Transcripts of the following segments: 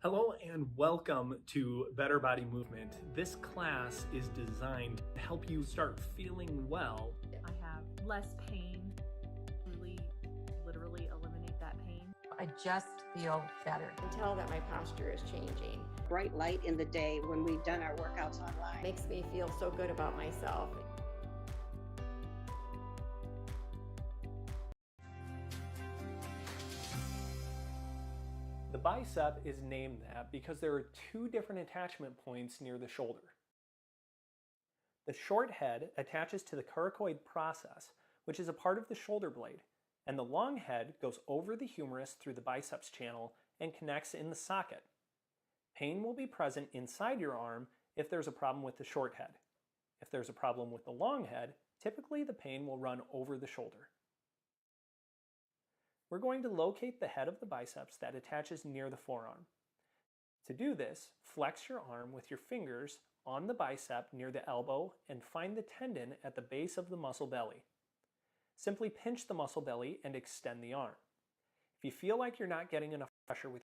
Hello and welcome to Better Body Movement. This class is designed to help you start feeling well. I have less pain, literally eliminate that pain. I just feel better. I can tell that my posture is changing. Bright light in the day when we've done our workouts online. Makes me feel so good about myself. The bicep is named that because there are two different attachment points near the shoulder. The short head attaches to the coracoid process, which is a part of the shoulder blade, and the long head goes over the humerus through the biceps channel and connects in the socket. Pain will be present inside your arm if there's a problem with the short head. If there's a problem with the long head, typically the pain will run over the shoulder. We're going to locate the head of the biceps that attaches near the forearm. To do this, flex your arm with your fingers on the bicep near the elbow and find the tendon at the base of the muscle belly. Simply pinch the muscle belly and extend the arm. If you feel like you're not getting enough pressure with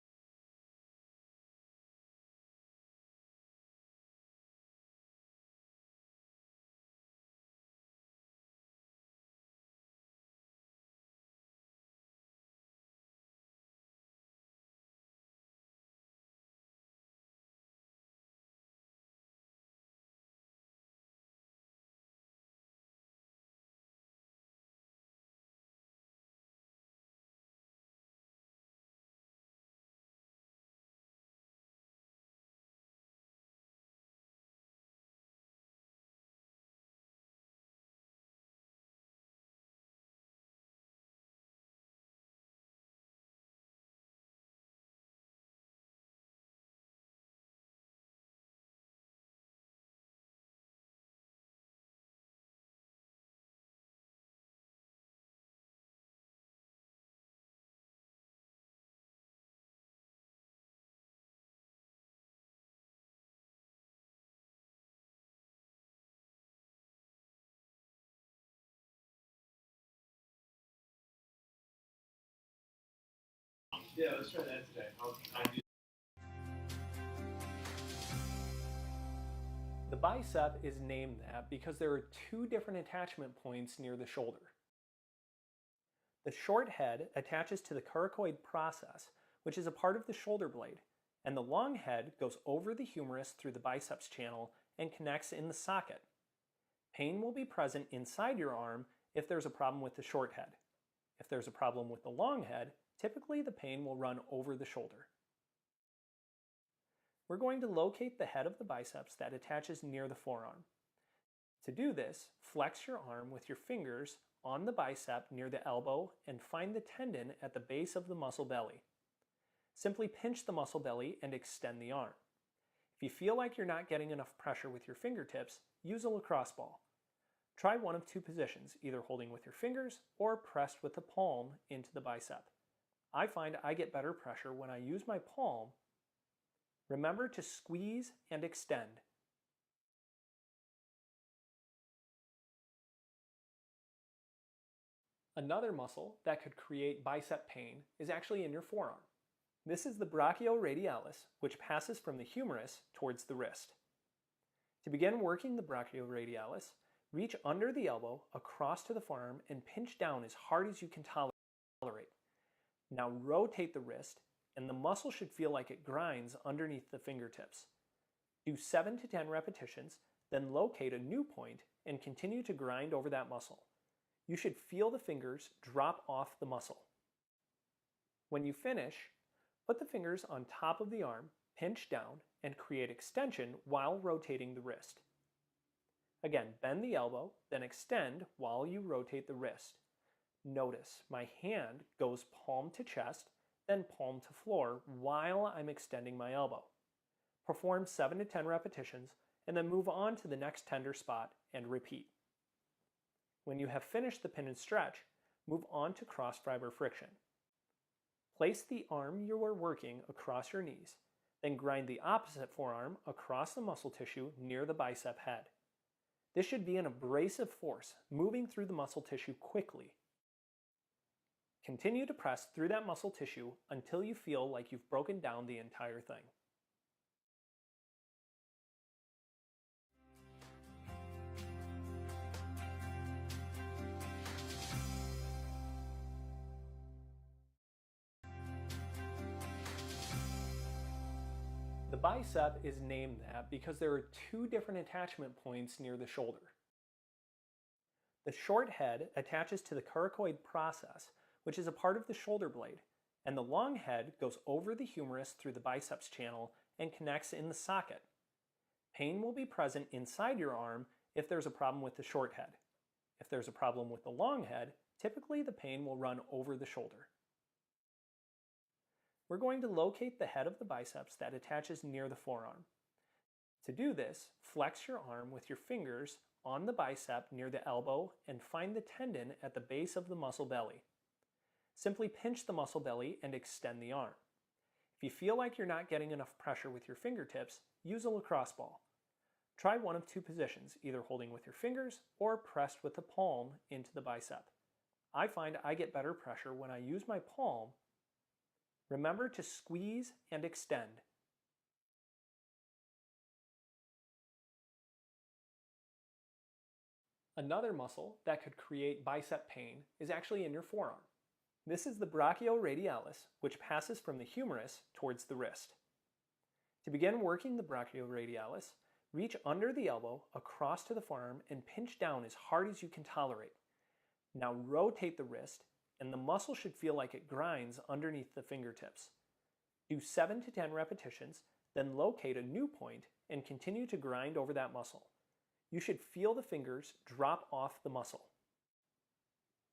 Yeah, let's try that today. The bicep is named that because there are two different attachment points near the shoulder. The short head attaches to the coracoid process, which is a part of the shoulder blade, and the long head goes over the humerus through the biceps channel and connects in the socket. Pain will be present inside your arm if there's a problem with the short head. If there's a problem with the long head, typically the pain will run over the shoulder. We're going to locate the head of the biceps that attaches near the forearm. To do this, flex your arm with your fingers on the bicep near the elbow and find the tendon at the base of the muscle belly. Simply pinch the muscle belly and extend the arm. If you feel like you're not getting enough pressure with your fingertips, use a lacrosse ball. Try one of two positions, either holding with your fingers or pressed with the palm into the bicep. I find I get better pressure when I use my palm. Remember to squeeze and extend. Another muscle that could create bicep pain is actually in your forearm. This is the brachioradialis, which passes from the humerus towards the wrist. To begin working the brachioradialis, reach under the elbow across to the forearm and pinch down as hard as you can tolerate. Now rotate the wrist, and the muscle should feel like it grinds underneath the fingertips. Do 7 to 10 repetitions, then locate a new point and continue to grind over that muscle. You should feel the fingers drop off the muscle. When you finish, put the fingers on top of the arm, pinch down, and create extension while rotating the wrist. Again, bend the elbow, then extend while you rotate the wrist. Notice my hand goes palm to chest, then palm to floor while I'm extending my elbow. Perform 7 to 10 repetitions and then move on to the next tender spot and repeat. When you have finished the pin and stretch, move on to cross fiber friction. Place the arm you are working across your knees, then grind the opposite forearm across the muscle tissue near the bicep head. This should be an abrasive force moving through the muscle tissue quickly. Continue to press through that muscle tissue until you feel like you've broken down the entire thing. The bicep is named that because there are two different attachment points near the shoulder. The short head attaches to the coracoid process, which is a part of the shoulder blade, and the long head goes over the humerus through the biceps channel and connects in the socket. Pain will be present inside your arm if there's a problem with the short head. If there's a problem with the long head, typically the pain will run over the shoulder. We're going to locate the head of the biceps that attaches near the forearm. To do this, flex your arm with your fingers on the bicep near the elbow and find the tendon at the base of the muscle belly. Simply pinch the muscle belly and extend the arm. If you feel like you're not getting enough pressure with your fingertips, use a lacrosse ball. Try one of two positions, either holding with your fingers or pressed with the palm into the bicep. I find I get better pressure when I use my palm. Remember to squeeze and extend. Another muscle that could create bicep pain is actually in your forearm. This is the brachioradialis, which passes from the humerus towards the wrist. To begin working the brachioradialis, reach under the elbow across to the forearm and pinch down as hard as you can tolerate. Now rotate the wrist, and the muscle should feel like it grinds underneath the fingertips. Do 7 to 10 repetitions, then locate a new point and continue to grind over that muscle. You should feel the fingers drop off the muscle.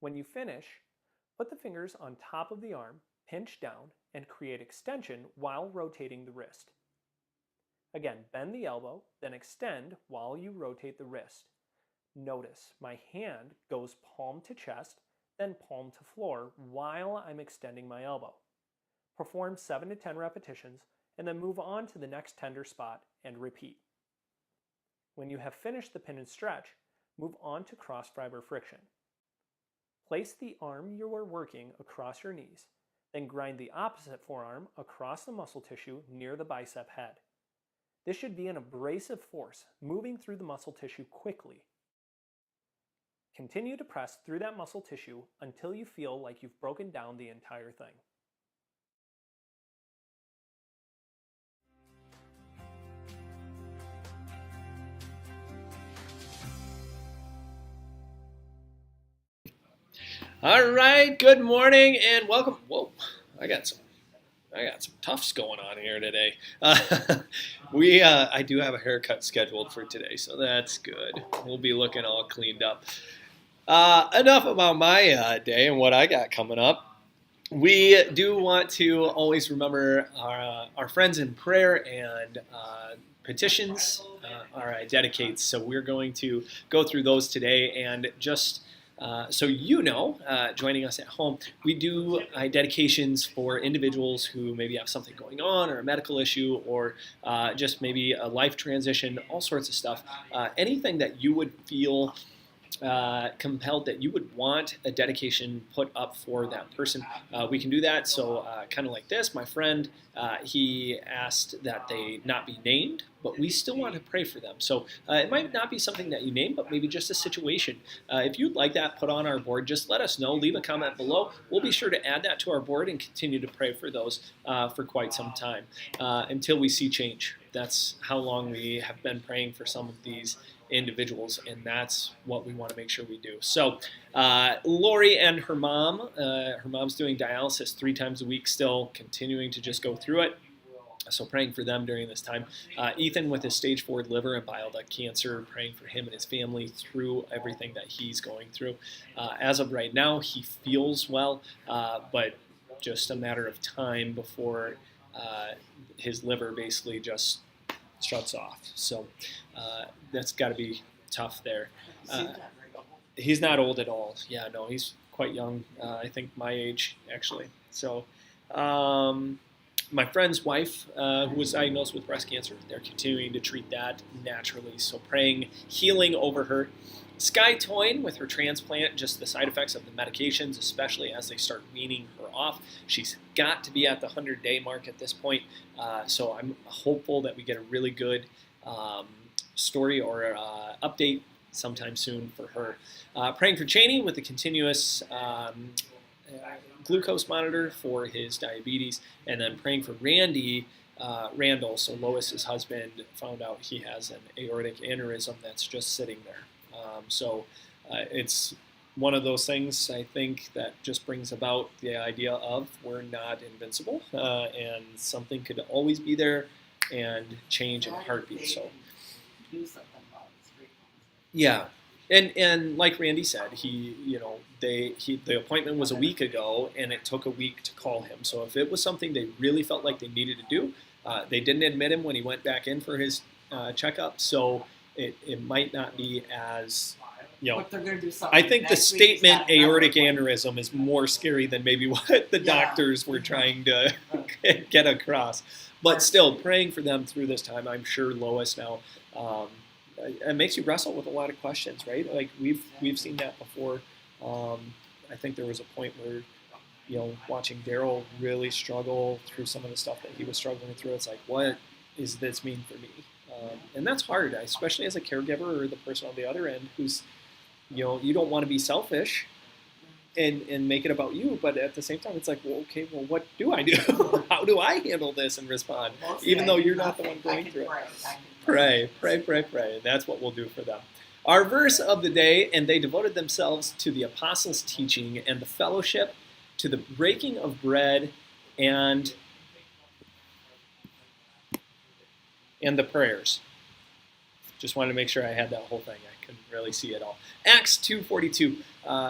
When you finish, put the fingers on top of the arm, pinch down, and create extension while rotating the wrist. Again, bend the elbow, then extend while you rotate the wrist. Notice my hand goes palm to chest, then palm to floor while I'm extending my elbow. Perform 7 to 10 repetitions and then move on to the next tender spot and repeat. When you have finished the pin and stretch, move on to cross fiber friction. Place the arm you are working across your knees, then grind the opposite forearm across the muscle tissue near the bicep head. This should be an abrasive force moving through the muscle tissue quickly. Continue to press through that muscle tissue until you feel like you've broken down the entire thing. All right, good morning and welcome. Whoa, I got some toughs going on here today. I do have a haircut scheduled for today, so that's good. We'll be looking all cleaned up. Enough about my day and what I got coming up. We do want to always remember our friends in prayer and petitions, our iDedicate. So we're going to go through those today, and just so you know, joining us at home, we do iDedications for individuals who maybe have something going on or a medical issue or just maybe a life transition, all sorts of stuff. Anything that you would feel compelled that you would want a dedication put up for that person, we can do that. So kind of like this, my friend, he asked that they not be named, but we still want to pray for them. So it might not be something that you name, but maybe just a situation. If you'd like that put on our board, just let us know. Leave a comment below. We'll be sure to add that to our board and continue to pray for those for quite some time until we see change. That's how long we have been praying for some of these individuals, and that's what we want to make sure we do. So Lori and her mom's doing dialysis 3 times a week still, continuing to just go through it. So praying for them during this time. Ethan with his stage 4 liver and bile duct cancer, praying for him and his family through everything that he's going through. As of right now, he feels well, but just a matter of time before his liver basically just shuts off. So that's got to be tough there. He's not old at all. Yeah, no, he's quite young. I think my age, actually. So my friend's wife, who was diagnosed with breast cancer, they're continuing to treat that naturally. So praying healing over her. Sky toying with her transplant, just the side effects of the medications, especially as they start weaning her off. She's got to be at the 100-day mark at this point, so I'm hopeful that we get a really good story or update sometime soon for her. Praying for Cheney with the continuous glucose monitor for his diabetes, and then praying for Randall, so Lois's husband, found out he has an aortic aneurysm that's just sitting there. So it's one of those things, I think, that just brings about the idea of we're not invincible, and something could always be there and change in a heartbeat. So yeah, and like Randy said, the appointment was a week ago, and it took a week to call him. So if it was something they really felt like they needed to do, they didn't admit him when he went back in for his checkup. So it might not be as, But they're going to do something. I think the statement aortic aneurysm is more scary than maybe what the doctors were trying to get across. But still, praying for them through this time. I'm sure Lois now, it makes you wrestle with a lot of questions, right? Like we've seen that before. I think there was a point where, watching Daryl really struggle through some of the stuff that he was struggling through. It's like, what does this mean for me? And that's hard, especially as a caregiver or the person on the other end who's, you don't want to be selfish and make it about you, but at the same time, it's like, well, okay, well, what do I do? How do I handle this and respond? Even though you're not the one going through it. Pray. That's what we'll do for them. Our verse of the day, and they devoted themselves to the apostles' teaching and the fellowship, to the breaking of bread, and the prayers. Just wanted to make sure I had that whole thing. I couldn't really see it all. Acts 2:42,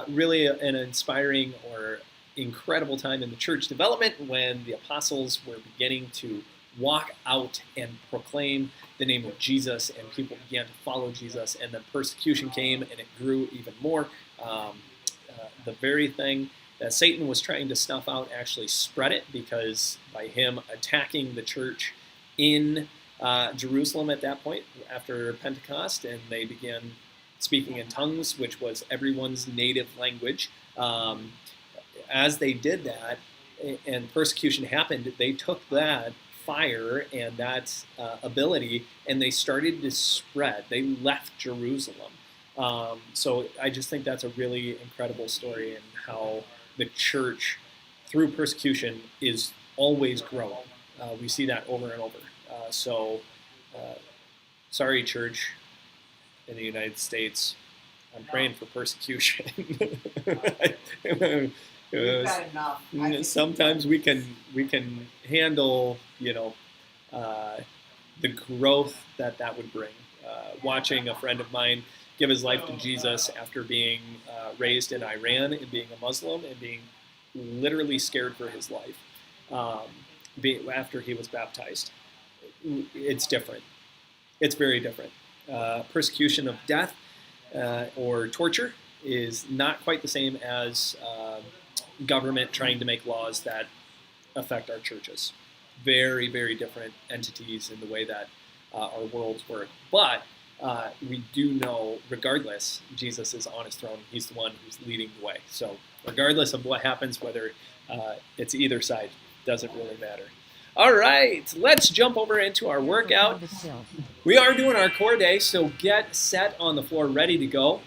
really an inspiring or incredible time in the church development when the apostles were beginning to walk out and proclaim the name of Jesus, and people began to follow Jesus, and then persecution came, and it grew even more. The very thing that Satan was trying to snuff out actually spread it, because by him attacking the church in Jerusalem at that point after Pentecost, and they began speaking in tongues, which was everyone's native language. As they did that and persecution happened, they took that fire and that ability and they started to spread. They left Jerusalem. So I just think that's a really incredible story, and how the church through persecution is always growing. We see that over and over. Sorry, church in the United States. I'm praying for persecution. Sometimes we can handle, the growth that would bring. Watching a friend of mine give his life to Jesus after being raised in Iran and being a Muslim and being literally scared for his life after he was baptized. It's different. It's very different. Persecution of death or torture is not quite the same as government trying to make laws that affect our churches. Very, very different entities in the way that our worlds work. But we do know, regardless, Jesus is on his throne. He's the one who's leading the way. So regardless of what happens, whether it's either side, doesn't really matter. All right, let's jump over into our workout. We are doing our core day, so get set on the floor, ready to go.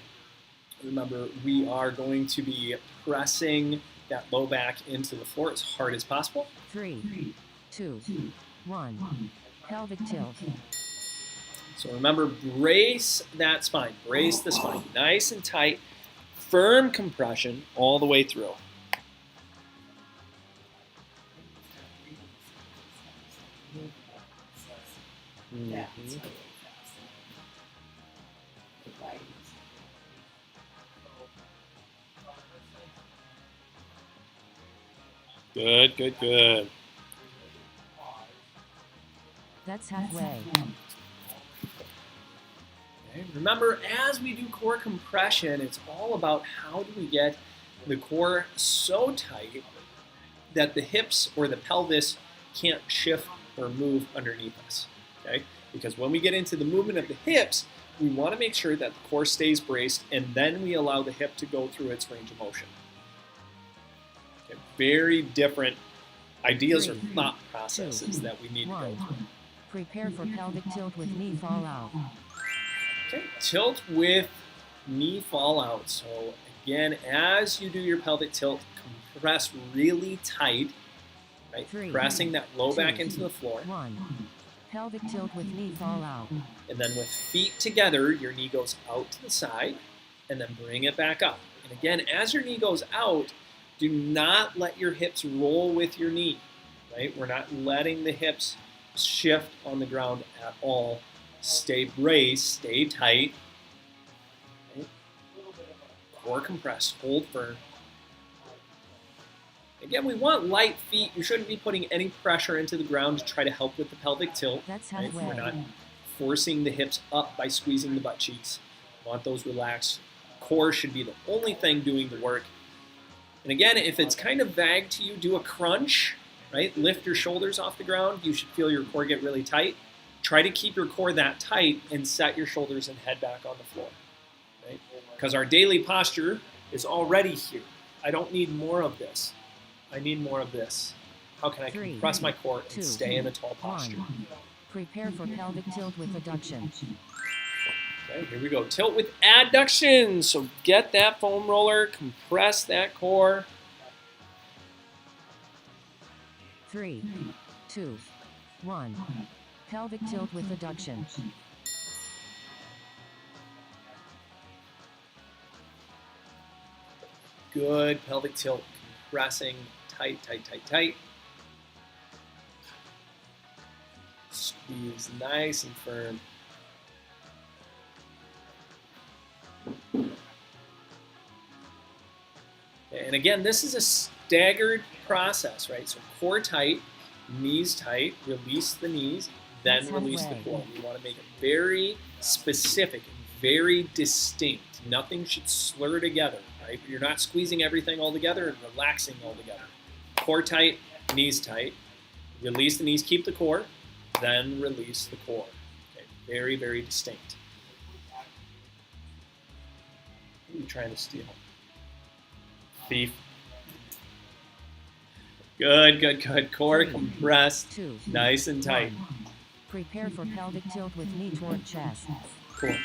Remember, we are going to be pressing that low back into the floor as hard as possible. 3, 2, 1. Pelvic tilt. So remember, brace that spine. Brace the spine. Nice and tight. Firm compression all the way through. Mm-hmm. Good. That's halfway. Okay. Remember, as we do core compression, it's all about how do we get the core so tight that the hips or the pelvis can't shift or move underneath us. okay? Because when we get into the movement of the hips, we want to make sure that the core stays braced, and then we allow the hip to go through its range of motion. Okay, very different ideas or thought processes that we need to go through. Prepare for pelvic tilt with knee fall out. Okay, tilt with knee fall out. So again, as you do your pelvic tilt, compress really tight, right? Pressing that low back into the floor. 1. Pelvic tilt with knee fall out. And then with feet together, your knee goes out to the side, and then bring it back up. And again, as your knee goes out, do not let your hips roll with your knee, right? We're not letting the hips shift on the ground at all. Stay braced, stay tight. Okay. Core compressed, hold firm. Again, we want light feet. You shouldn't be putting any pressure into the ground to try to help with the pelvic tilt. That's Right? halfway. We're not forcing the hips up by squeezing the butt cheeks. We want those relaxed. Core should be the only thing doing the work. And again, if it's kind of vague to you, do a crunch, right? Lift your shoulders off the ground. You should feel your core get really tight. Try to keep your core that tight and set your shoulders and head back on the floor, right? Because our daily posture is already here. I don't need more of this. I need more of this. How can I 3, compress my core 2, and stay in a tall posture? 1. Prepare for pelvic tilt with adduction. Okay, here we go. Tilt with adduction. So get that foam roller, compress that core. 3, 2, 1. Pelvic tilt with adduction. Good pelvic tilt, compressing tight, tight, tight, tight. Squeeze nice and firm. And again, this is a staggered process, right? So core tight, knees tight, release the knees, then That's release the halfway. core. We want to make it very specific and very distinct. Nothing should slur together, right? You're not squeezing everything all together and relaxing all together. Core tight, knees tight. Release the knees, keep the core, then release the core. Okay, very, very distinct. Who are you trying to steal? Thief. Good, good, good. Core 3, compressed, 2, nice and tight. 1. Prepare for pelvic tilt with knee toward chest. Cool.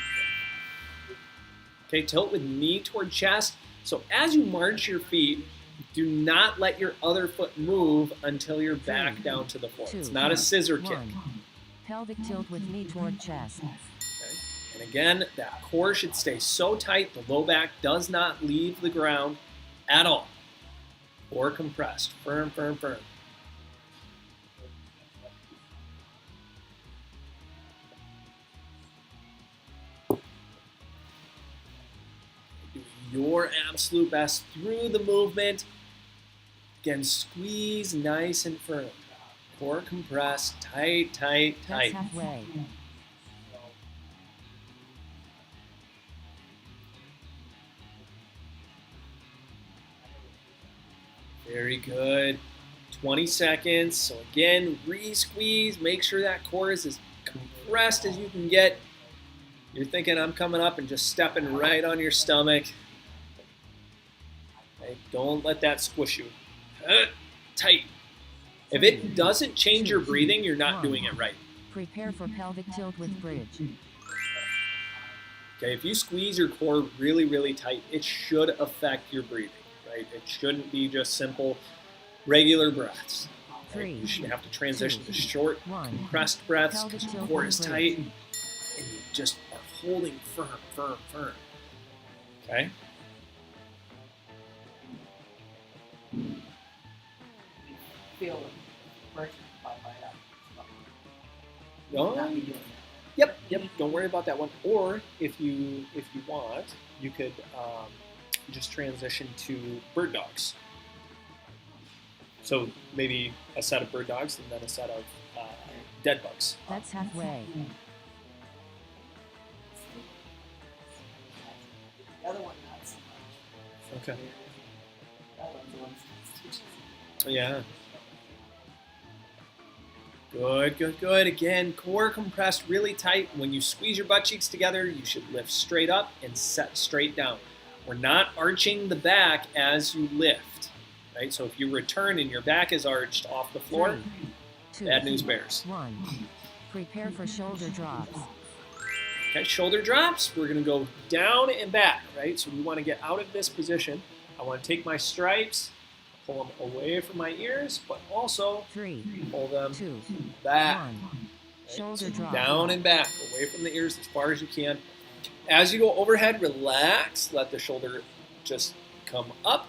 Okay, tilt with knee toward chest. So as you march your feet, do not let your other foot move until you're back 3, down to the floor. 2, It's not a scissor kick. 1. Pelvic tilt with knee toward chest. Okay? And again, that core should stay so tight, the low back does not leave the ground at all. Core compressed, firm, firm, firm. Do your absolute best through the movement. Again, squeeze nice and firm. Core compressed, tight, tight, That's tight. halfway. Very good. 20 seconds. So again, re-squeeze. Make sure that core is as compressed as you can get. You're thinking I'm coming up and just stepping right on your stomach. Okay, don't let that squish you. Tight. If it doesn't change your breathing, you're not doing it right. Prepare for pelvic tilt with bridge. Okay, if you squeeze your core really, really tight, it should affect your breathing, right? It shouldn't be just simple, regular breaths. Right? 3, You should have to transition 2, to short, 1. compressed breaths Pelvic because your tilt core with is bridge. tight and you just are holding firm, firm, firm. Okay? Feel first by that. No? Yep, yep. Don't worry about that one. Or if you want, you could just transition to bird dogs. So maybe a set of bird dogs and then a set of dead bugs. That's halfway. The other one, not so much. Okay. That one's the one. Yeah. Good, good, good. Again, core compressed really tight. When you squeeze your butt cheeks together, you should lift straight up and set straight down. We're not arching the back as you lift, right? So if you return and your back is arched off the floor, 3, 2, bad news bears. 1. Prepare for shoulder drops. Okay, shoulder drops. We're going to go down and back, right? So we want to get out of this position. I want to take my stripes, pull them away from my ears, but also 3, pull them 2, back. 1. Shoulder So drop. down and back, away from the ears as far as you can. As you go overhead, relax. Let the shoulder just come up.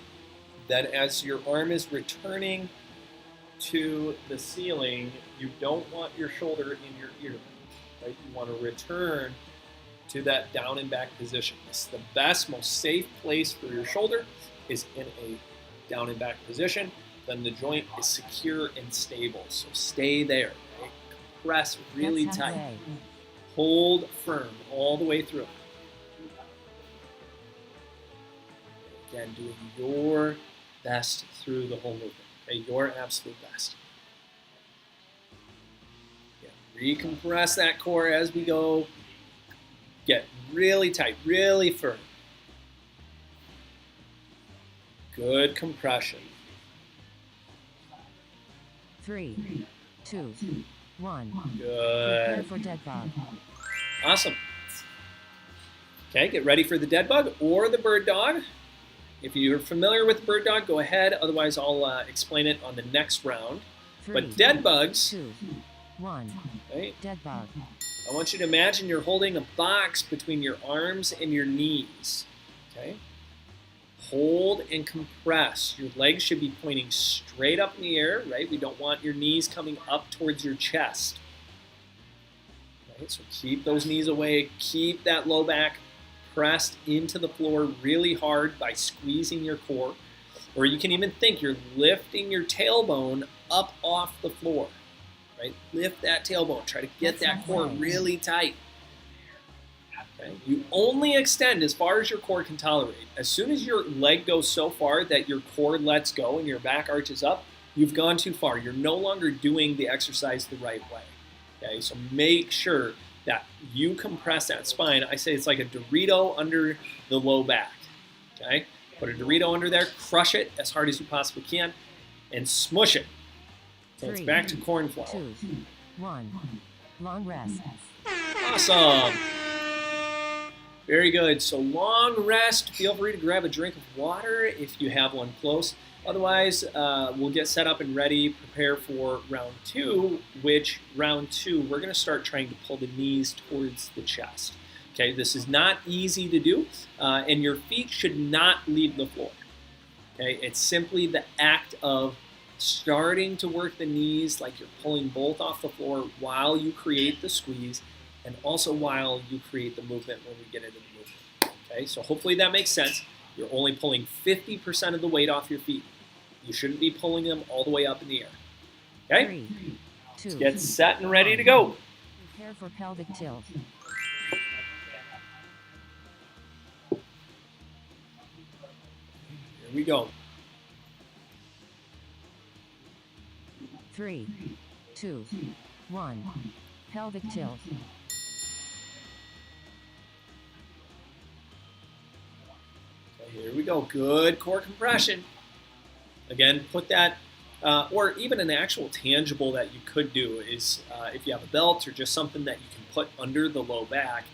Then as your arm is returning to the ceiling, you don't want your shoulder in your ear, right? You want to return to that down and back position. This is the best, most safe place for your shoulder is in a down and back position. Then the joint is secure and stable. So stay there, right? Compress really That's tight. halfway. Hold firm all the way through. Again, doing your best through the whole movement. Okay, your absolute best. Yeah, recompress that core as we go. Get really tight, really firm. Good compression. 3, 2, 1. Good. Prepare for dead bug. Awesome. Okay, get ready for the dead bug or the bird dog. If you're familiar with the bird dog, go ahead. Otherwise, I'll explain it on the next round. 3, But dead bugs, 2, 1. right? Dead bug. I want you to imagine you're holding a box between your arms and your knees. Okay? Hold and compress. Your legs should be pointing straight up in the air, right? We don't want your knees coming up towards your chest. Right? So keep those knees away. Keep that low back pressed into the floor really hard by squeezing your core. Or you can even think you're lifting your tailbone up off the floor. Right? Lift that tailbone. Try to get that core really tight. Okay? You only extend as far as your core can tolerate. As soon as your leg goes so far that your core lets go and your back arches up, you've gone too far. You're no longer doing the exercise the right way. Okay? So make sure that you compress that spine. I say it's like a Dorito under the low back. Okay? Put a Dorito under there, crush it as hard as you possibly can, and smush it. So it's 3, back to corn flour. 2, 1. Long rest. Awesome. Very good. So long rest. Feel free to grab a drink of water if you have one close. Otherwise, we'll get set up and ready, prepare for round 2, which round 2, we're going to start trying to pull the knees towards the chest. Okay, this is not easy to do, and your feet should not leave the floor. Okay, it's simply the act of starting to work the knees like you're pulling both off the floor while you create the squeeze, and also while you create the movement when we get into the movement. Okay, so hopefully that makes sense. You're only pulling 50% of the weight off your feet. You shouldn't be pulling them all the way up in the air. Okay? 3, 2, Get set and ready to go. Prepare for pelvic tilt. Here we go. 3, 2, 1. Pelvic tilt. Okay, here we go. Good core compression. Again, put that, or even an actual tangible that you could do is if you have a belt or just something that you can put under the low back,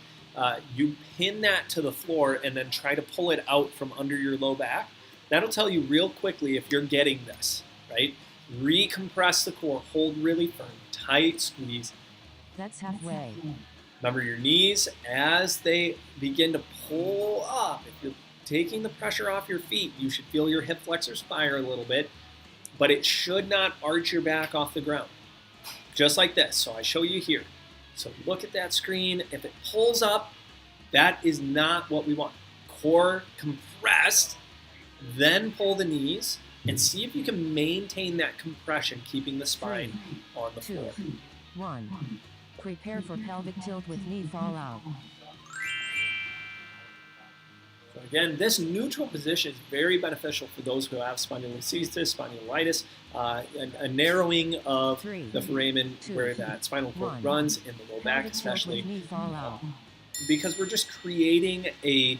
you pin that to the floor and then try to pull it out from under your low back. That'll tell you real quickly if you're getting this, right? Recompress the core, hold really firm, tight squeeze. That's halfway. Remember your knees as they begin to pull up. If you're taking the pressure off your feet, you should feel your hip flexors fire a little bit, but it should not arch your back off the ground. Just like this. So I show you here. So look at that screen. If it pulls up, that is not what we want. Core compressed, then pull the knees and see if you can maintain that compression, keeping the spine on the 2, floor. 1. Prepare for pelvic tilt with knee fall out. So again, this neutral position is very beneficial for those who have spondylolisthesis, spondylitis, a narrowing of the foramen where that spinal cord runs in the low back, especially, because we're just creating a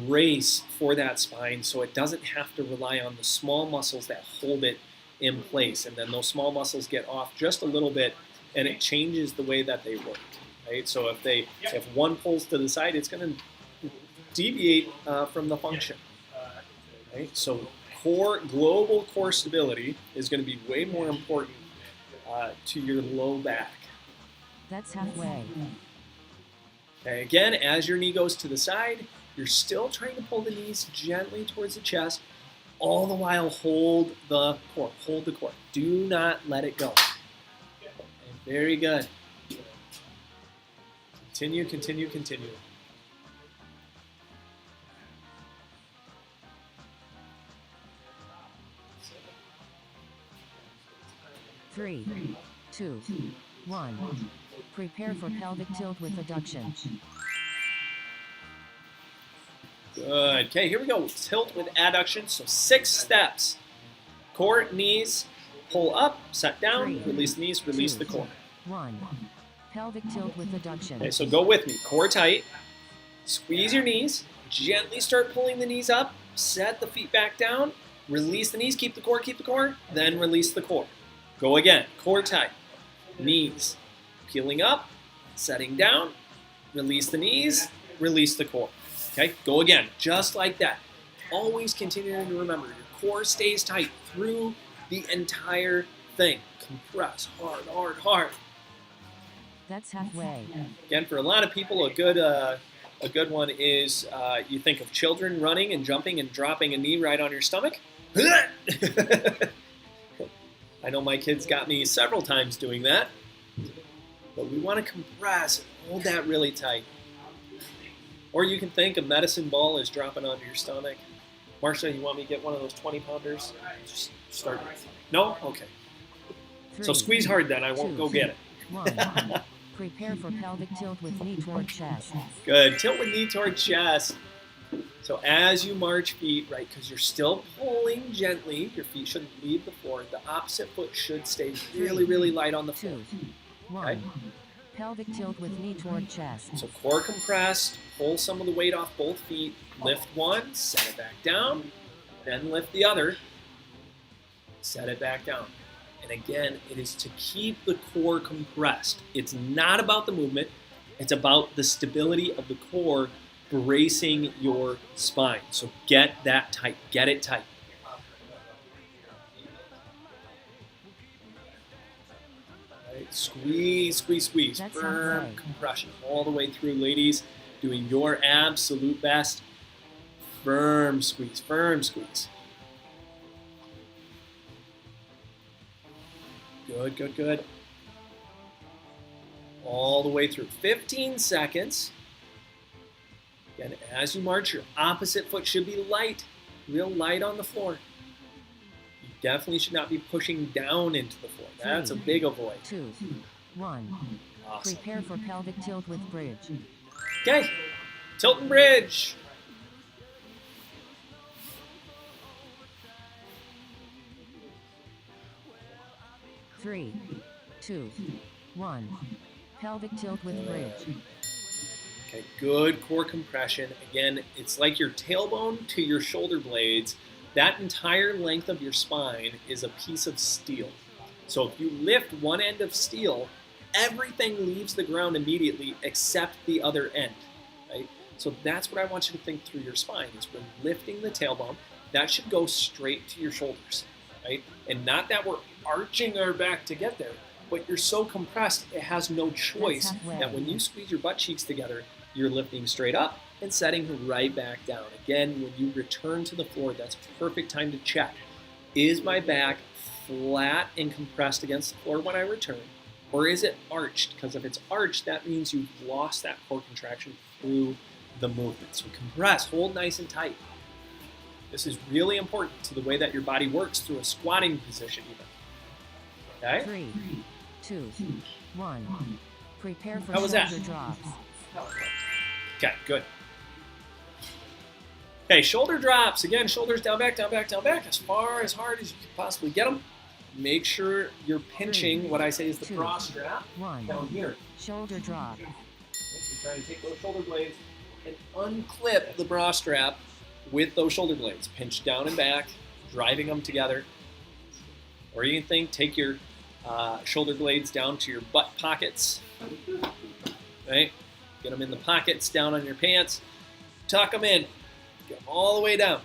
brace for that spine, so it doesn't have to rely on the small muscles that hold it in place, and then those small muscles get off just a little bit, and it changes the way that they work. Right? So if one pulls to the side, it's going to deviate from the function. Right? So global core stability is going to be way more important to your low back. That's halfway. Okay, again, as your knee goes to the side, you're still trying to pull the knees gently towards the chest, all the while hold the core. Hold the core. Do not let it go. Okay, very good. Continue, continue, continue. Three, 2, 1. Prepare for pelvic tilt with adduction. Good. Okay, here we go. Tilt with adduction. So 6 steps. Core, knees, pull up, set down, release the knees, release the core. 1. Pelvic tilt with adduction. Okay, so go with me. Core tight. Squeeze your knees. Gently start pulling the knees up. Set the feet back down. Release the knees. Keep the core. Then release the core. Go again. Core tight. Knees. Peeling up. Setting down. Release the knees. Release the core. Okay, go again. Just like that. Always continuing to remember, your core stays tight through the entire thing. Compress hard, hard, hard. That's halfway. Again, for a lot of people, a good one is you think of children running and jumping and dropping a knee right on your stomach. I know my kids got me several times doing that. But we want to compress and hold that really tight. Or you can think a medicine ball is dropping onto your stomach. Marcia, you want me to get one of those 20-pounders? Just start. No? Okay. 3, So squeeze hard then. I won't go get it. 1. Prepare for pelvic tilt with knee toward chest. Good. Tilt with knee toward chest. So as you march feet, right, because you're still pulling gently, your feet shouldn't leave the floor. The opposite foot should stay really, really light on the floor. 2, 1. Okay. Pelvic tilt with knee toward chest. So core compressed, pull some of the weight off both feet, lift one, set it back down, then lift the other, set it back down. And again, it is to keep the core compressed. It's not about the movement, it's about the stability of the core bracing your spine. So get that tight, get it tight. Squeeze, squeeze, squeeze. That's Firm right. compression all the way through, ladies. Doing your absolute best. Firm squeeze, firm squeeze. Good, good, good. All the way through. 15 seconds. Again, as you march, your opposite foot should be light, real light on the floor. You definitely should not be pushing down into the floor. That's a big avoid. 2, 1. Awesome. Prepare for pelvic tilt with bridge. Okay, tilt and bridge. Three, 2, 1. Pelvic tilt with bridge. Okay, good core compression. Again, it's like your tailbone to your shoulder blades. That entire length of your spine is a piece of steel. So if you lift one end of steel, everything leaves the ground immediately except the other end, right? So that's what I want you to think through your spine is when lifting the tailbone, that should go straight to your shoulders, right? And not that we're arching our back to get there, but you're so compressed, it has no choice that when you squeeze your butt cheeks together, you're lifting straight up and setting right back down. Again, when you return to the floor, that's a perfect time to check. Is my back flat and compressed against the floor when I return? Or is it arched? Because if it's arched, that means you've lost that core contraction through the movement. So compress, hold nice and tight. This is really important to the way that your body works through a squatting position even. Okay? 3, 2, 1. Prepare for How was that? shoulder drops. Okay, good. Okay, shoulder drops. Again, shoulders down, back, down, back, down, back, as far, as hard as you can possibly get them. Make sure you're pinching what I say is the bra strap down here. Shoulder drop. You're trying to take those shoulder blades and unclip the bra strap with those shoulder blades. Pinch down and back, driving them together. Or you can take your shoulder blades down to your butt pockets. Right? Get them in the pockets down on your pants. Tuck them in. Get them all the way down.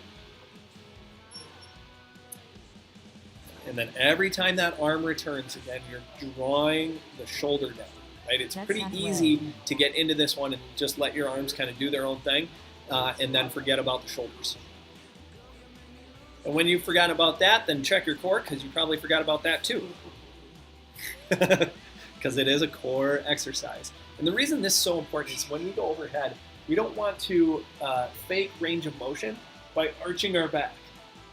And then every time that arm returns, again, you're drawing the shoulder down. Right? It's pretty easy to get into this one and just let your arms kind of do their own thing, and then forget about the shoulders. And when you've forgotten about that, then check your core, because you probably forgot about that too. Because it is a core exercise. And the reason this is so important is when we go overhead, we don't want to fake range of motion by arching our back.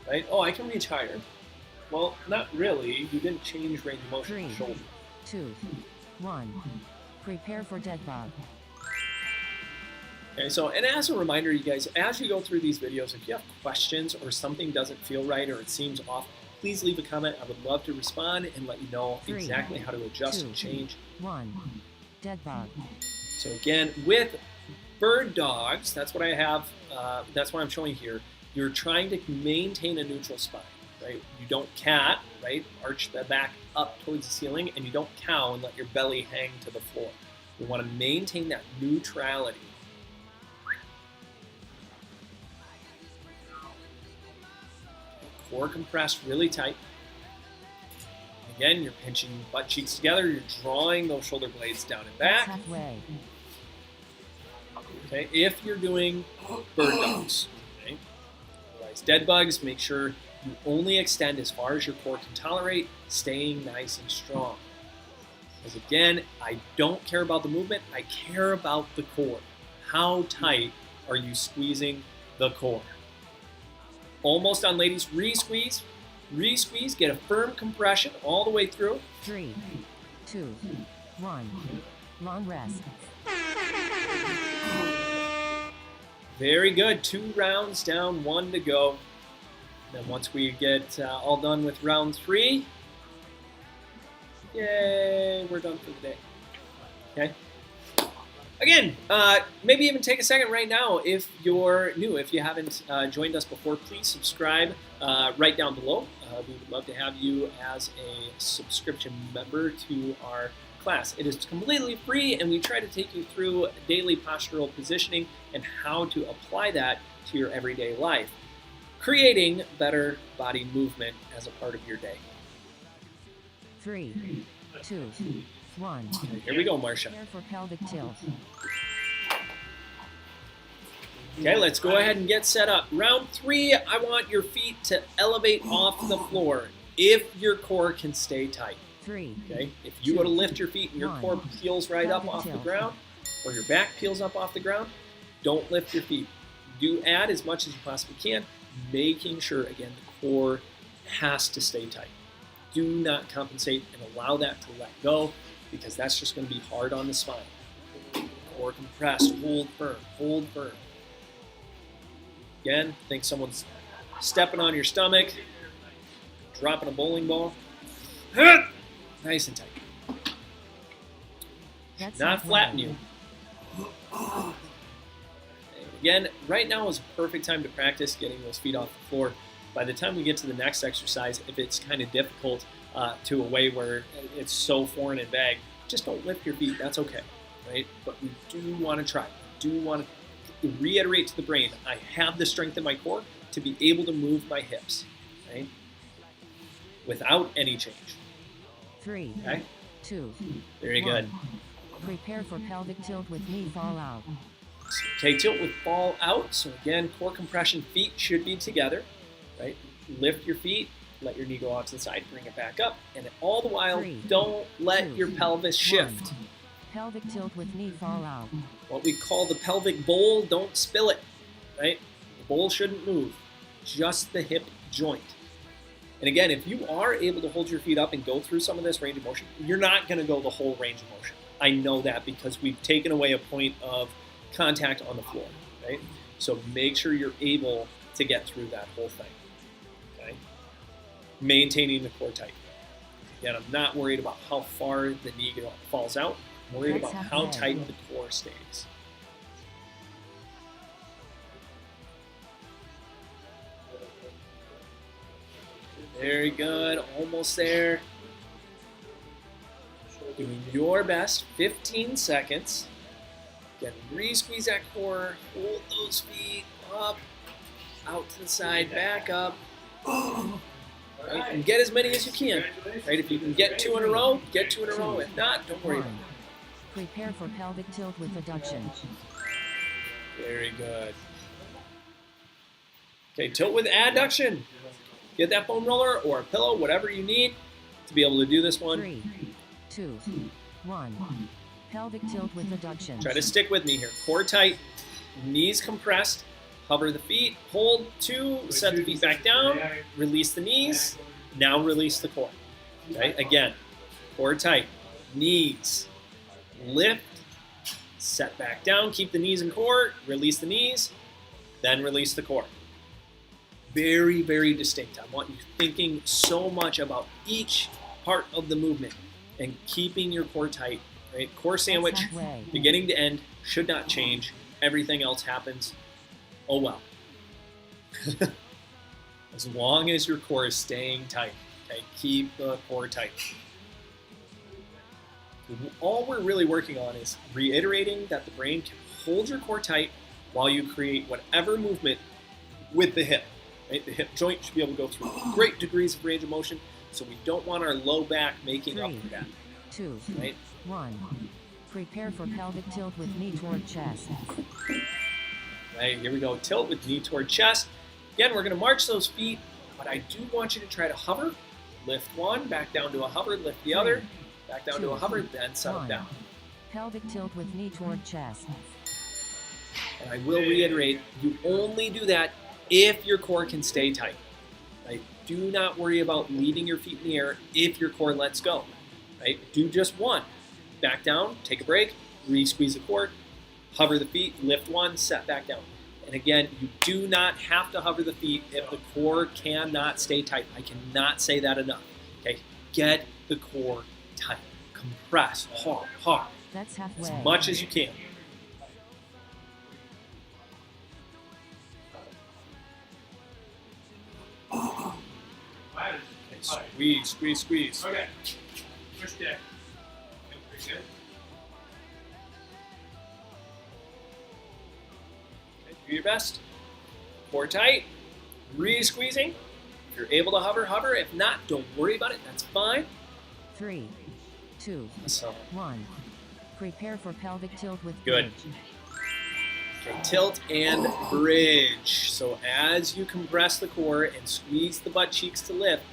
Right? Oh, I can reach higher. Well, not really. You didn't change range of motion in the shoulder. 2, 1. Prepare for dead bug. Okay, so, and as a reminder, you guys, as you go through these videos, if you have questions or something doesn't feel right or it seems off, please leave a comment. I would love to respond and let you know exactly how to adjust and change. 1. Dead bug. So again, with bird dogs, that's what I have, that's what I'm showing here. You're trying to maintain a neutral spine, right? You don't cat, right? Arch the back up towards the ceiling, and you don't cow and let your belly hang to the floor. You want to maintain that neutrality. Core compressed really tight. Again, you're pinching butt cheeks together. You're drawing those shoulder blades down and back. Halfway. Okay, if you're doing bird dogs. Okay? Otherwise, dead bugs, make sure you only extend as far as your core can tolerate, staying nice and strong. Because again, I don't care about the movement. I care about the core. How tight are you squeezing the core? Almost done, ladies. Re-squeeze, re-squeeze. Get a firm compression all the way through. 3, 2, 1. Long rest. Very good. 2 rounds down, 1 to go. And then once we get all done with round 3, yay, we're done for the day. Okay. Again, maybe even take a second right now if you're new. If you haven't joined us before, please subscribe right down below. We would love to have you as a subscription member to our class. It is completely free, and we try to take you through daily postural positioning and how to apply that to your everyday life, creating better body movement as a part of your day. 3, 2, 1. Okay, here we go, Marcia. Prepare for pelvic tilt. Okay, let's go ahead and get set up. Round 3, I want your feet to elevate off the floor if your core can stay tight. 3. Okay, if you go to lift your feet and your core peels right up off the ground, or your back peels up off the ground, don't lift your feet. Do add as much as you possibly can, making sure, again, the core has to stay tight. Do not compensate and allow that to let go, because that's just going to be hard on the spine. Core compressed, hold firm, hold firm. Again, think someone's stepping on your stomach, dropping a bowling ball. Nice and tight. That's Not flatten you. And again, right now is a perfect time to practice getting those feet off the floor. By the time we get to the next exercise, if it's kind of difficult to a way where it's so foreign and vague, just don't lift your feet. That's okay, right? But we do want to try. We do want to reiterate to the brain, I have the strength in my core to be able to move my hips, right? Without any change. 3, Okay? 2, Very good. 1. Prepare for pelvic tilt with knee fall out. Okay, tilt with fall out. So again, core compression, feet should be together, right? Lift your feet, let your knee go out to the side, bring it back up, and all the while, 3, don't let 2, your pelvis shift. 1. Pelvic tilt with knee fall out. What we call the pelvic bowl, don't spill it, right? The bowl shouldn't move, just the hip joint. And again, if you are able to hold your feet up and go through some of this range of motion, you're not going to go the whole range of motion. I know that because we've taken away a point of contact on the floor, right? So make sure you're able to get through that whole thing. Okay? Maintaining the core tight. Again, I'm not worried about how far the knee falls out. I'm worried about how tight the core stays. Very good, almost there. Doing your best, 15 seconds. Again, re-squeeze that core, hold those feet up, out to the side, back up. Right? And get as many as you can. Right? If you can get 2 in a row, get 2 in a row. If not, don't worry about it. Prepare for pelvic tilt with adduction. Very good. Okay, tilt with adduction. Get that foam roller or a pillow, whatever you need to be able to do this one. 3, 2, 1. Pelvic tilt with adduction. Try to stick with me here. Core tight, knees compressed. Hover the feet, hold 2, set the feet back down, release the knees, now release the core. Okay, again, core tight, knees, lift, set back down, keep the knees and core, release the knees, then release the core. Very, very distinct. I want you thinking so much about each part of the movement and keeping your core tight. Right? Core sandwich, beginning to end, should not change. Everything else happens. Oh well. As long as your core is staying tight. Okay, keep the core tight. All we're really working on is reiterating that the brain can hold your core tight while you create whatever movement with the hip. Right? The hip joint should be able to go through great degrees of range of motion, so we don't want our low back making up for that. 2, right? 1. Prepare for pelvic tilt with knee toward chest. Right, here we go. Tilt with knee toward chest. Again, we're going to march those feet, but I do want you to try to hover. Lift 1, back down to a hover, lift the other, back down to a hover, then settle down. Pelvic tilt with knee toward chest. And I will reiterate, you only do that if your core can stay tight. Right? Do not worry about leaving your feet in the air if your core lets go. Right? Do just 1. Back down, take a break, re-squeeze the core, hover the feet, lift 1, set back down. And again, you do not have to hover the feet if the core cannot stay tight. I cannot say that enough. Okay, get the core tight. Compress, hard, hard. That's halfway. As much as you can. Okay, squeeze, squeeze, squeeze. Okay. Push deck. Pretty good. Do your best. Core tight. Re-squeezing. If you're able to hover, hover. If not, don't worry about it. That's fine. 3, 2, So, 1. Prepare for pelvic tilt with Good. bridge. okay, tilt and bridge. So as you compress the core and squeeze the butt cheeks to lift,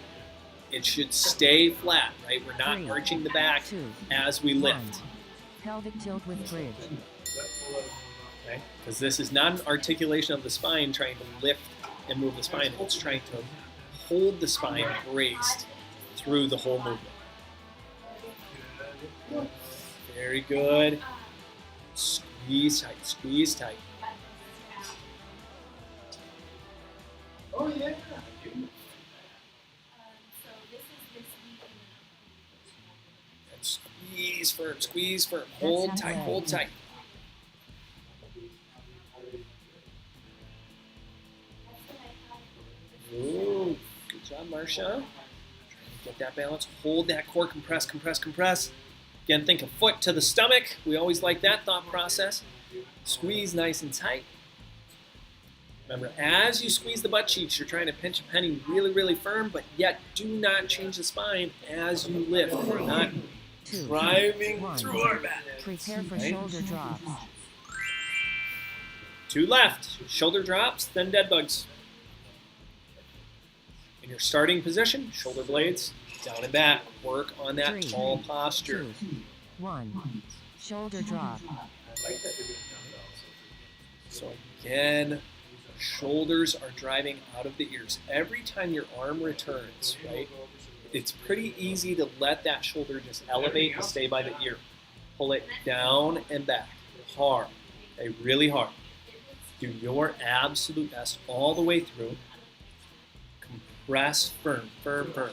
it should stay flat, right? We're not 3, arching the back 2, as we 1. lift. Pelvic tilt with bridge. Okay? Because this is not an articulation of the spine trying to lift and move the spine. It's trying to hold the spine braced through the whole movement. Very good. Squeeze tight, squeeze tight. Oh, yeah. And squeeze firm, hold tight, hold tight. Ooh, good job, Marsha. Trying to get that balance. Hold that core, compress, compress, compress. Again, think a foot to the stomach. We always like that thought process. Squeeze nice and tight. Remember, as you squeeze the butt cheeks, you're trying to pinch a penny really, really firm, but yet do not change the spine as you lift. We're not 2, driving 1. through our back. Prepare for Right? shoulder drops. 2 left. Shoulder drops, then dead bugs. In your starting position, shoulder blades down and back. Work on that 3, tall posture. 2, 1. Shoulder drop. So again, shoulders are driving out of the ears. Every time your arm returns, right, it's pretty easy to let that shoulder just elevate and stay by the ear. Pull it down and back. Hard. Okay, really hard. Do your absolute best all the way through. Compress, firm, firm, firm.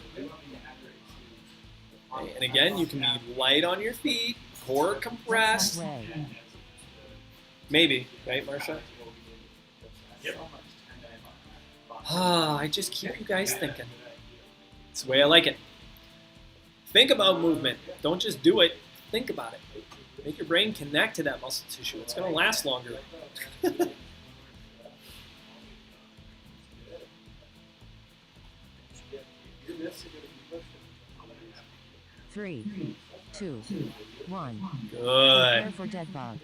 Okay, and again, you can be light on your feet, core compressed. Way. Maybe, right, Marsha? Yep. I just keep you guys thinking. It's the way I like it. Think about movement. Don't just do it. Think about it. Make your brain connect to that muscle tissue. It's going to last longer. 3, 2, 1. Good. Prepare for dead bug.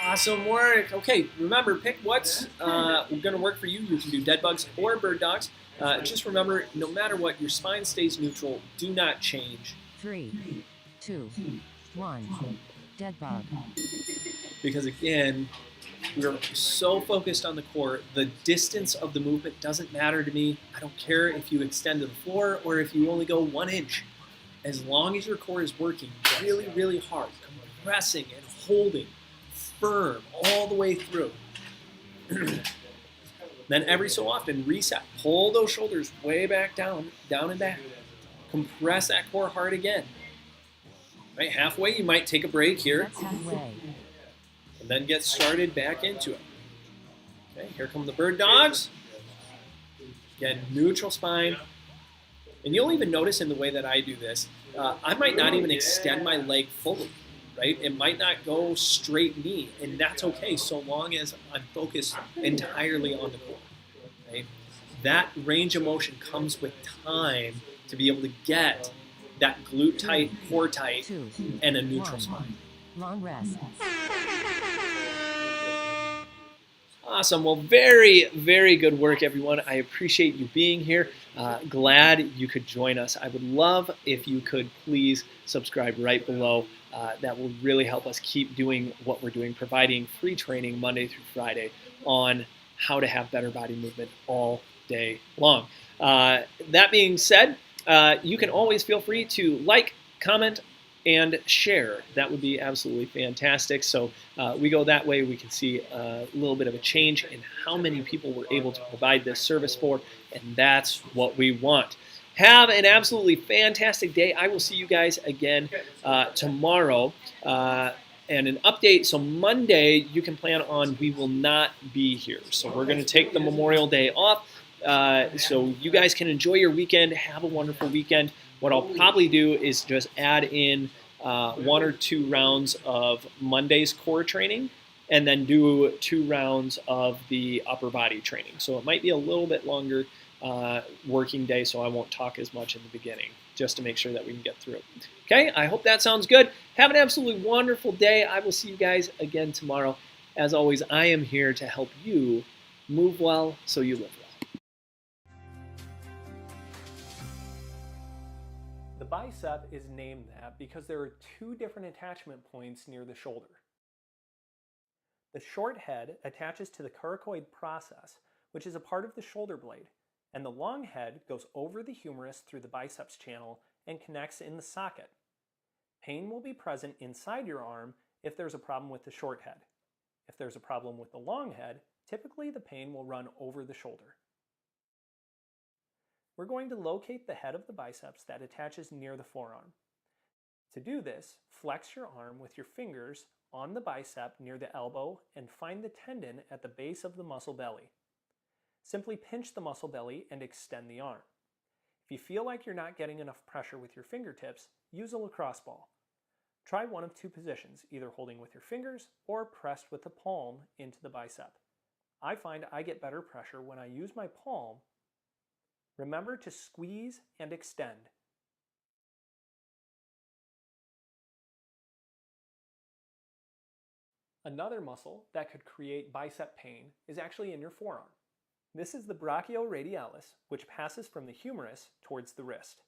Awesome work. Okay, remember, pick what's going to work for you. You can do dead bugs or bird dogs. Just remember, no matter what, your spine stays neutral. Do not change. 3, 2, 1. Dead bug. Because again, we're so focused on the core, the distance of the movement doesn't matter to me. I don't care if you extend to the floor or if you only go 1 inch. As long as your core is working really, really hard, compressing and holding firm all the way through. Then every so often, reset. Pull those shoulders way back down, down and back. Compress that core hard again. Right, halfway, you might take a break here. That's halfway. And then get started back into it. Okay, here come the bird dogs. Again, neutral spine. And you'll even notice in the way that I do this, I might not even extend my leg fully, right? It might not go straight knee, and that's okay so long as I'm focused entirely on the core, right? That range of motion comes with time to be able to get that glute tight, core tight, 2, and a neutral 1. spine. Long rest. Awesome. Well, very, very good work, everyone. I appreciate you being here. Glad you could join us. I would love if you could please subscribe right below. That will really help us keep doing what we're doing, providing free training Monday through Friday on how to have better body movement all day long. That being said, you can always feel free to like, comment, and share. That would be absolutely fantastic. So we go that way, we can see a little bit of a change in how many people we're able to provide this service for, and that's what we want. Have an absolutely fantastic day. I will see you guys again tomorrow. And an update, so Monday you can plan on we will not be here. So we're going to take the Memorial Day off. So you guys can enjoy your weekend. Have a wonderful weekend. What I'll probably do is just add in 1 or 2 rounds of Monday's core training and then do 2 rounds of the upper body training. So it might be a little bit longer working day, so I won't talk as much in the beginning, just to make sure that we can get through it. Okay, I hope that sounds good. Have an absolutely wonderful day. I will see you guys again tomorrow. As always, I am here to help you move well so you live well. The bicep is named that because there are 2 different attachment points near the shoulder. The short head attaches to the coracoid process, which is a part of the shoulder blade, and the long head goes over the humerus through the biceps channel and connects in the socket. Pain will be present inside your arm if there's a problem with the short head. If there's a problem with the long head, typically the pain will run over the shoulder. We're going to locate the head of the biceps that attaches near the forearm. To do this, flex your arm with your fingers on the bicep near the elbow and find the tendon at the base of the muscle belly. Simply pinch the muscle belly and extend the arm. If you feel like you're not getting enough pressure with your fingertips, use a lacrosse ball. Try one of 2 positions, either holding with your fingers or pressed with the palm into the bicep. I find I get better pressure when I use my palm. Remember to squeeze and extend. Another muscle that could create bicep pain is actually in your forearm. This is the brachioradialis, which passes from the humerus towards the wrist.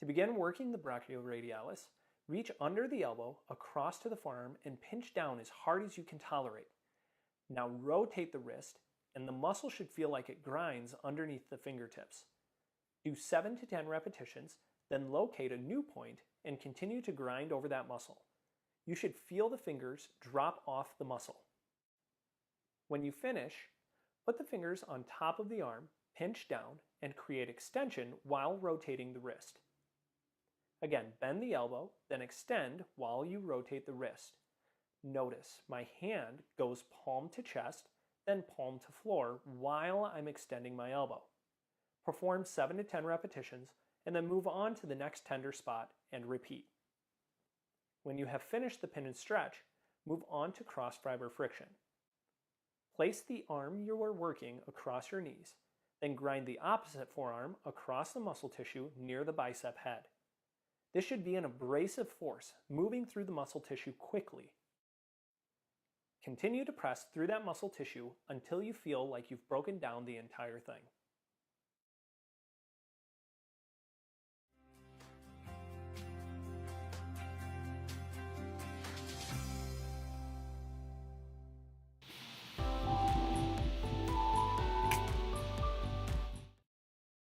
To begin working the brachioradialis, reach under the elbow across to the forearm and pinch down as hard as you can tolerate. Now rotate the wrist, and the muscle should feel like it grinds underneath the fingertips. Do 7 to 10 repetitions, then locate a new point and continue to grind over that muscle. You should feel the fingers drop off the muscle. When you finish, put the fingers on top of the arm, pinch down, and create extension while rotating the wrist. Again, bend the elbow, then extend while you rotate the wrist. Notice my hand goes palm to chest, then palm to floor while I'm extending my elbow. Perform 7 to 10 repetitions, and then move on to the next tender spot and repeat. When you have finished the pin and stretch, move on to cross fiber friction. Place the arm you are working across your knees, then grind the opposite forearm across the muscle tissue near the bicep head. This should be an abrasive force moving through the muscle tissue quickly. Continue to press through that muscle tissue until you feel like you've broken down the entire thing.